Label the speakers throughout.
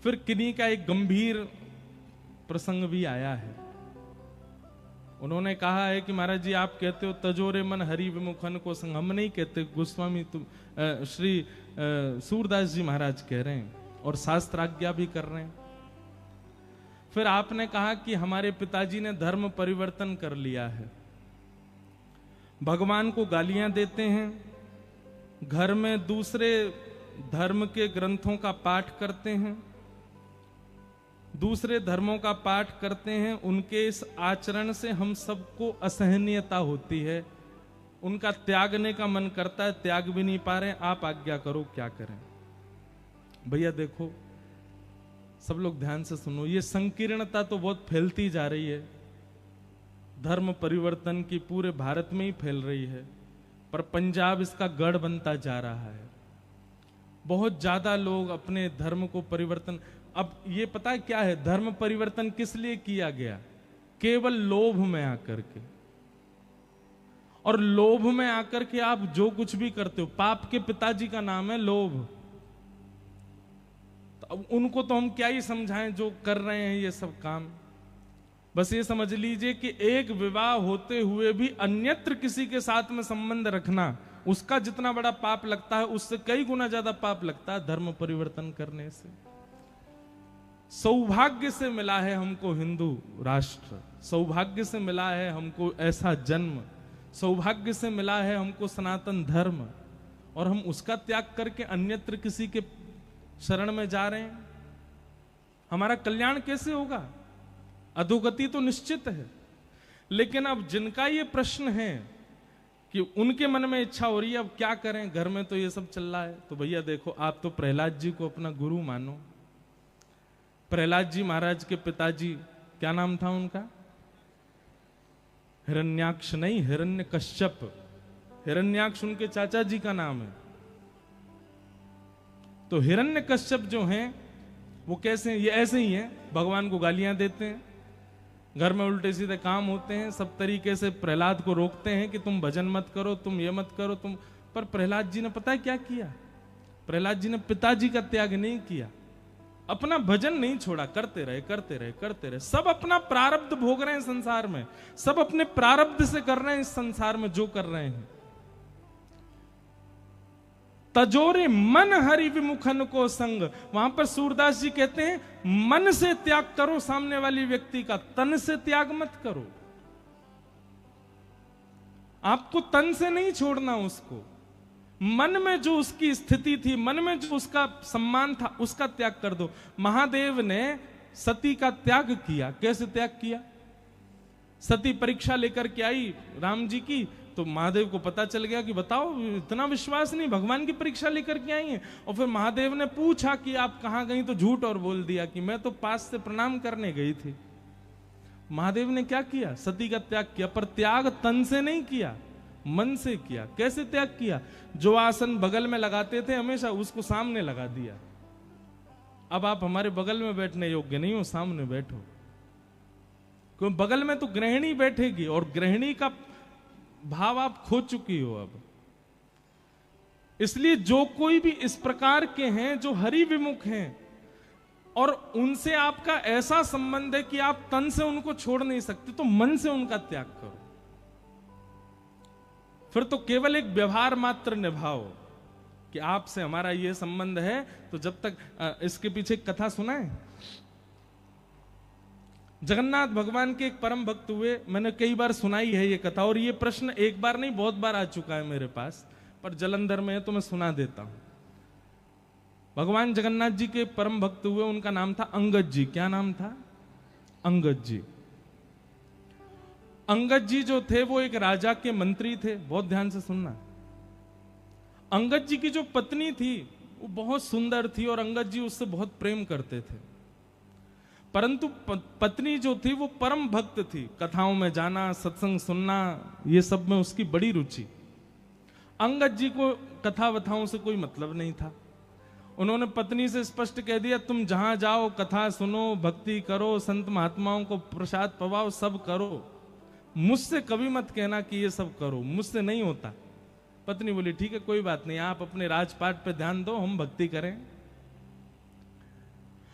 Speaker 1: फिर किन्हीं का एक गंभीर प्रसंग भी आया है। उन्होंने कहा है कि महाराज जी आप कहते हो तजोरे मन हरि विमुखन को संग, हम नहीं कहते, गोस्वामी तुम श्री सूरदास जी महाराज कह रहे हैं और शास्त्राज्ञा भी कर रहे हैं। फिर आपने कहा कि हमारे पिताजी ने धर्म परिवर्तन कर लिया है, भगवान को गालियां देते हैं, घर में दूसरे धर्म के ग्रंथों का पाठ करते हैं, दूसरे धर्मों का पाठ करते हैं। उनके इस आचरण से हम सबको असहनीयता होती है, उनका त्यागने का मन करता है, त्याग भी नहीं पा रहे, आप आज्ञा करो क्या करें। भैया देखो, सब लोग ध्यान से सुनो, ये संकीर्णता तो बहुत फैलती जा रही है, धर्म परिवर्तन की पूरे भारत में ही फैल रही है, पर पंजाब इसका गढ़ बनता जा रहा है। बहुत ज्यादा लोग अपने धर्म को परिवर्तन, अब ये पता है क्या है, धर्म परिवर्तन किस लिए किया गया? केवल लोभ में आकर के, और लोभ में आकर के आप जो कुछ भी करते हो, पाप के पिताजी का नाम है लोभ। तो अब उनको तो हम क्या ही समझाएं जो कर रहे हैं ये सब काम। बस ये समझ लीजिए कि एक विवाह होते हुए भी अन्यत्र किसी के साथ में संबंध रखना, उसका जितना बड़ा पाप लगता है उससे कई गुना ज्यादा पाप लगता है धर्म परिवर्तन करने से। सौभाग्य से मिला है हमको हिंदू राष्ट्र, सौभाग्य से मिला है हमको ऐसा जन्म, सौभाग्य से मिला है हमको सनातन धर्म, और हम उसका त्याग करके अन्यत्र किसी के शरण में जा रहे हैं। हमारा कल्याण कैसे होगा? अधोगति तो निश्चित है। लेकिन अब जिनका ये प्रश्न है कि उनके मन में इच्छा हो रही है अब क्या करें, घर में तो ये सब चल रहा है, तो भैया देखो, आप तो प्रहलाद जी को अपना गुरु मानो। प्रहलाद जी महाराज के पिताजी, क्या नाम था उनका? हिरण्याक्ष नहीं, हिरण्यकश्यप। हिरण्याक्ष उनके चाचा जी का नाम है। तो हिरण्यकश्यप जो हैं वो कैसे हैं? ये ऐसे ही हैं, भगवान को गालियां देते हैं, घर में उल्टे सीधे काम होते हैं, सब तरीके से प्रहलाद को रोकते हैं कि तुम भजन मत करो, तुम ये मत करो, तुम। पर प्रहलाद जी ने पता है क्या किया? प्रहलाद जी ने पिताजी का त्याग नहीं किया, अपना भजन नहीं छोड़ा, करते रहे करते रहे करते रहे। सब अपना प्रारब्ध भोग रहे हैं संसार में, सब अपने प्रारब्ध से कर रहे हैं इस संसार में जो कर रहे हैं। तजोरे मन हरि विमुखन को संग, वहां पर सूरदास जी कहते हैं मन से त्याग करो सामने वाली व्यक्ति का, तन से त्याग मत करो। आपको तन से नहीं छोड़ना उसको, मन में जो उसकी स्थिति थी, मन में जो उसका सम्मान था, उसका त्याग कर दो। महादेव ने सती का त्याग किया। कैसे त्याग किया? सती परीक्षा लेकर के आई राम जी की, तो महादेव को पता चल गया कि बताओ इतना विश्वास नहीं, भगवान की परीक्षा लेकर के आई है। और फिर महादेव ने पूछा कि आप कहां गई, तो झूठ और बोल दिया कि मैं तो पास से प्रणाम करने गई थी। महादेव ने क्या किया? सती का त्याग किया, पर त्याग तन से नहीं किया, मन से किया। कैसे त्याग किया? जो आसन बगल में लगाते थे हमेशा, उसको सामने लगा दिया। अब आप हमारे बगल में बैठने योग्य नहीं हो, सामने बैठो। क्यों? बगल में तो गृहिणी बैठेगी, और गृहिणी का भाव आप खो चुकी हो अब। इसलिए जो कोई भी इस प्रकार के हैं जो हरि विमुख हैं, और उनसे आपका ऐसा संबंध है कि आप तन से उनको छोड़ नहीं सकते, तो मन से उनका त्याग करो। फिर तो केवल एक व्यवहार मात्र निभाओ कि आपसे हमारा ये संबंध है। तो जब तक इसके पीछे एक कथा सुना है, जगन्नाथ भगवान के एक परम भक्त हुए, मैंने कई बार सुनाई है ये कथा, और ये प्रश्न एक बार नहीं बहुत बार आ चुका है मेरे पास, पर जलंधर में है तो मैं सुना देता हूं। भगवान जगन्नाथ जी के परम भक्त हुए, उनका नाम था अंगद जी। क्या नाम था? अंगद जी। अंगद जी जो थे वो एक राजा के मंत्री थे। बहुत ध्यान से सुनना। अंगद जी की जो पत्नी थी वो बहुत सुंदर थी, और अंगद जी उससे बहुत प्रेम करते थे। परंतु पत्नी जो थी वो परम भक्त थी, कथाओं में जाना, सत्संग सुनना, ये सब में उसकी बड़ी रुचि। अंगद जी को कथा वथाओं से कोई मतलब नहीं था। उन्होंने पत्नी से स्पष्ट कह दिया, तुम जहां जाओ कथा सुनो, भक्ति करो, संत महात्माओं को प्रसाद पवाओ, सब करो, मुझसे कभी मत कहना कि ये सब करो, मुझसे नहीं होता। पत्नी बोली ठीक है कोई बात नहीं, आप अपने राजपाट पे ध्यान दो, हम भक्ति करें।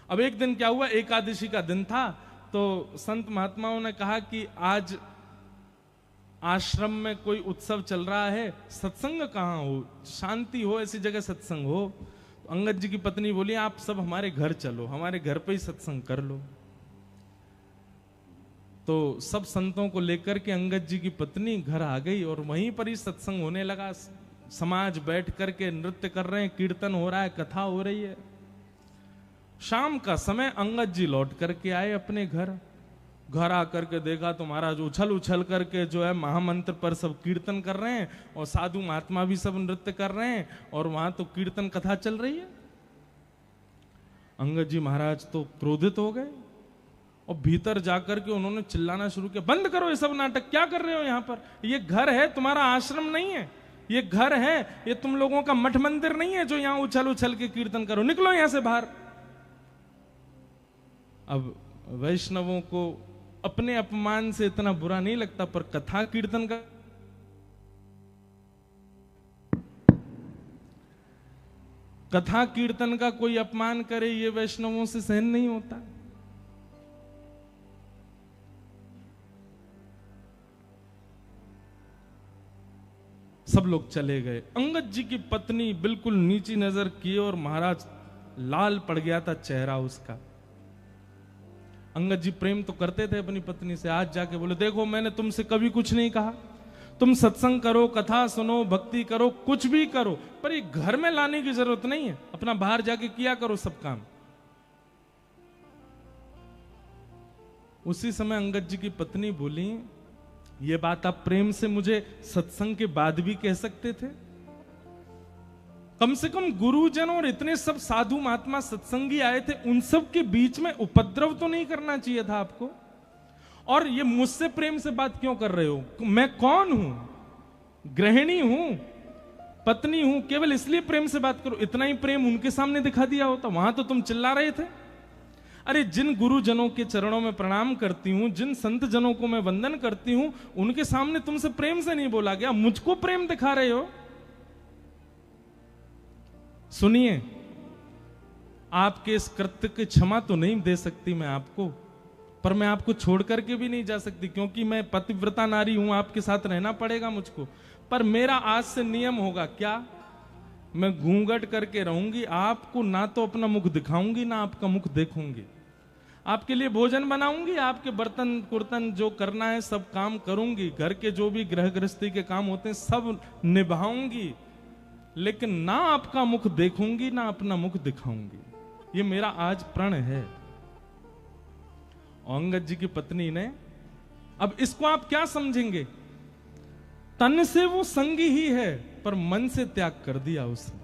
Speaker 1: अब एक दिन क्या हुआ, एकादशी का दिन था, तो संत महात्माओं ने कहा कि आज आश्रम में कोई उत्सव चल रहा है, सत्संग कहाँ हो, शांति हो, ऐसी जगह सत्संग हो। तो अंगद जी की पत्नी बोली आप सब हमारे घर चलो, हमारे घर पे ही सत्संग कर लो। तो सब संतों को लेकर के अंगद जी की पत्नी घर आ गई और वहीं पर ही सत्संग होने लगा। समाज बैठ करके नृत्य कर रहे हैं, कीर्तन हो रहा है, कथा हो रही है। शाम का समय अंगद जी लौट करके आए अपने घर। घर आकर के देखा तो महाराज उछल उछल करके जो है महामंत्र पर सब कीर्तन कर रहे हैं और साधु महात्मा भी सब नृत्य कर रहे हैं और वहां तो कीर्तन कथा चल रही है। अंगद जी महाराज तो क्रोधित हो गए और भीतर जाकर के उन्होंने चिल्लाना शुरू किया, बंद करो ये सब नाटक, क्या कर रहे हो यहाँ पर, ये घर है, तुम्हारा आश्रम नहीं है, ये घर है, ये तुम लोगों का मठ मंदिर नहीं है जो यहां उछल उछल के कीर्तन करो, निकलो यहां से बाहर। अब वैष्णवों को अपने अपमान से इतना बुरा नहीं लगता, पर कथा कीर्तन का कथा कीर्तन का कोई अपमान करे ये वैष्णवों से सहन नहीं होता। सब लोग चले गए। अंगद जी की पत्नी बिल्कुल नीची नजर किए और महाराज लाल पड़ गया था चेहरा उसका। अंगद जी प्रेम तो करते थे अपनी पत्नी से, आज जाके बोले देखो मैंने तुमसे कभी कुछ नहीं कहा, तुम सत्संग करो, कथा सुनो, भक्ति करो, कुछ भी करो, पर ये घर में लाने की जरूरत नहीं है, अपना बाहर जाके किया करो सब काम। उसी समय अंगद जी की पत्नी बोली ये बात आप प्रेम से मुझे सत्संग के बाद भी कह सकते थे, कम से कम गुरुजन और इतने सब साधु महात्मा सत्संगी आए थे, उन सब के बीच में उपद्रव तो नहीं करना चाहिए था आपको। और ये मुझसे प्रेम से बात क्यों कर रहे हो, मैं कौन हूं, गृहिणी हूं, पत्नी हूं, केवल इसलिए प्रेम से बात करो। इतना ही प्रेम उनके सामने दिखा दिया होता, वहां तो तुम चिल्ला रहे थे। अरे जिन गुरुजनों के चरणों में प्रणाम करती हूं, जिन संत जनों को मैं वंदन करती हूं, उनके सामने तुमसे प्रेम से नहीं बोला गया, मुझको प्रेम दिखा रहे हो। सुनिए, आपके इस कृत्य की क्षमा तो नहीं दे सकती मैं आपको, पर मैं आपको छोड़ करके भी नहीं जा सकती, क्योंकि मैं पतिव्रता नारी हूं, आपके साथ रहना पड़ेगा मुझको। पर मेरा आज से नियम होगा क्या, मैं घूंघट करके रहूंगी, आपको ना तो अपना मुख दिखाऊंगी ना आपका मुख देखूंगी, आपके लिए भोजन बनाऊंगी, आपके बर्तन कुर्तन जो करना है सब काम करूंगी, घर के जो भी गृह गृहस्थी के काम होते हैं सब निभाऊंगी, लेकिन ना आपका मुख देखूंगी ना अपना मुख दिखाऊंगी। ये मेरा आज प्रण है। अंगद जी की पत्नी ने, अब इसको आप क्या समझेंगे, तन से वो संगी ही है पर मन से त्याग कर दिया उसने।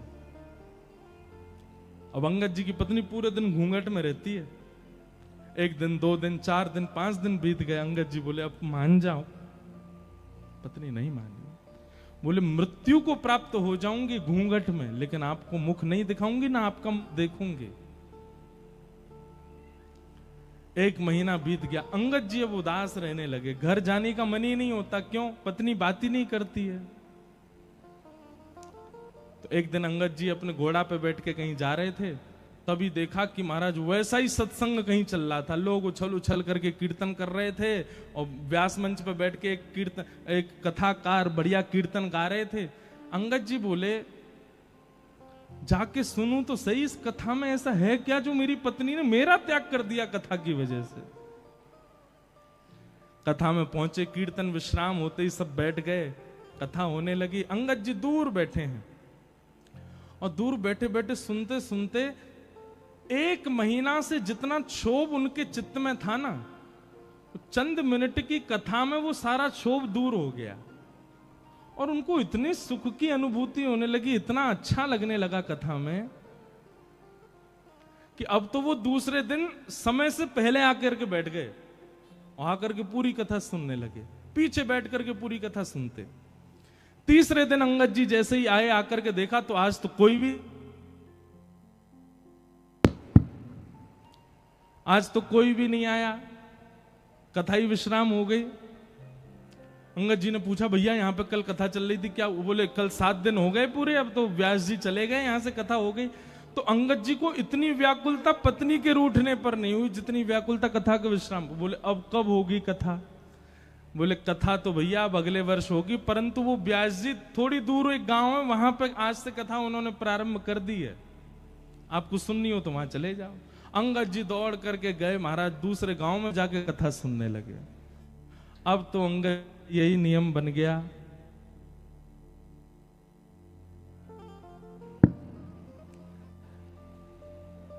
Speaker 1: अब अंगद जी की पत्नी पूरे दिन घूंघट में रहती है। एक दिन, 2 दिन, 4 दिन, 5 दिन बीत गए। अंगद जी बोले अब मान जाओ। पत्नी नहीं मानी, बोले मृत्यु को प्राप्त हो जाऊंगी घूंघट में, लेकिन आपको मुख नहीं दिखाऊंगी ना आपका देखूंगी। 1 महीना बीत गया। अंगद जी अब उदास रहने लगे, घर जाने का मन ही नहीं होता। क्यों? पत्नी बात ही नहीं करती है। तो एक दिन अंगद जी अपने घोड़ा पे बैठ के कहीं जा रहे थे, तभी देखा कि महाराज वैसा ही सत्संग कहीं चल रहा था, लोग उछल उछल करके कीर्तन कर रहे थे और व्यास मंच पे बैठ के एक कथाकार बढ़िया कीर्तन गा रहे थे। अंगद जी बोले जाके सुनूं तो सही, इस कथा में ऐसा है क्या जो मेरी पत्नी ने मेरा त्याग कर दिया कथा की वजह से। कथा में पहुंचे, कीर्तन विश्राम होते ही सब बैठ गए, कथा होने लगी। अंगद जी दूर बैठे हैं और दूर बैठे बैठे सुनते सुनते 1 महीना से जितना क्षोभ उनके चित्त में था ना, चंद मिनट की कथा में वो सारा क्षोभ दूर हो गया और उनको इतनी सुख की अनुभूति होने लगी, इतना अच्छा लगने लगा कथा में कि अब तो वो दूसरे दिन समय से पहले आकर के बैठ गए और आकर के पूरी कथा सुनने लगे, पीछे बैठ करके पूरी कथा सुनते। तीसरे दिन अंगद जी जैसे ही आए, आकर के देखा तो आज तो कोई भी नहीं आया, कथा ही विश्राम हो गई। अंगद जी ने पूछा भैया यहां पे कल कथा चल रही थी क्या? वो बोले कल 7 दिन हो गए पूरे, अब तो व्यास जी चले गए, यहां से कथा हो गई। तो अंगद जी को इतनी व्याकुलता पत्नी के रूठने पर नहीं हुई जितनी व्याकुलता कथा के विश्राम। बोले अब कब होगी कथा? बोले कथा तो भैया अब अगले वर्ष होगी, परंतु वो व्यास जी थोड़ी दूर एक गांव है, वहां पर आज से कथा उन्होंने प्रारंभ कर दी है, आपको सुननी हो तो वहां चले जाओ। अंगद जी दौड़ करके गए महाराज, दूसरे गांव में जाके कथा सुनने लगे। अब तो अंगद यही नियम बन गया,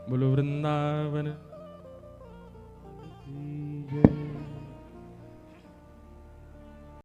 Speaker 1: बोलो वृंदावन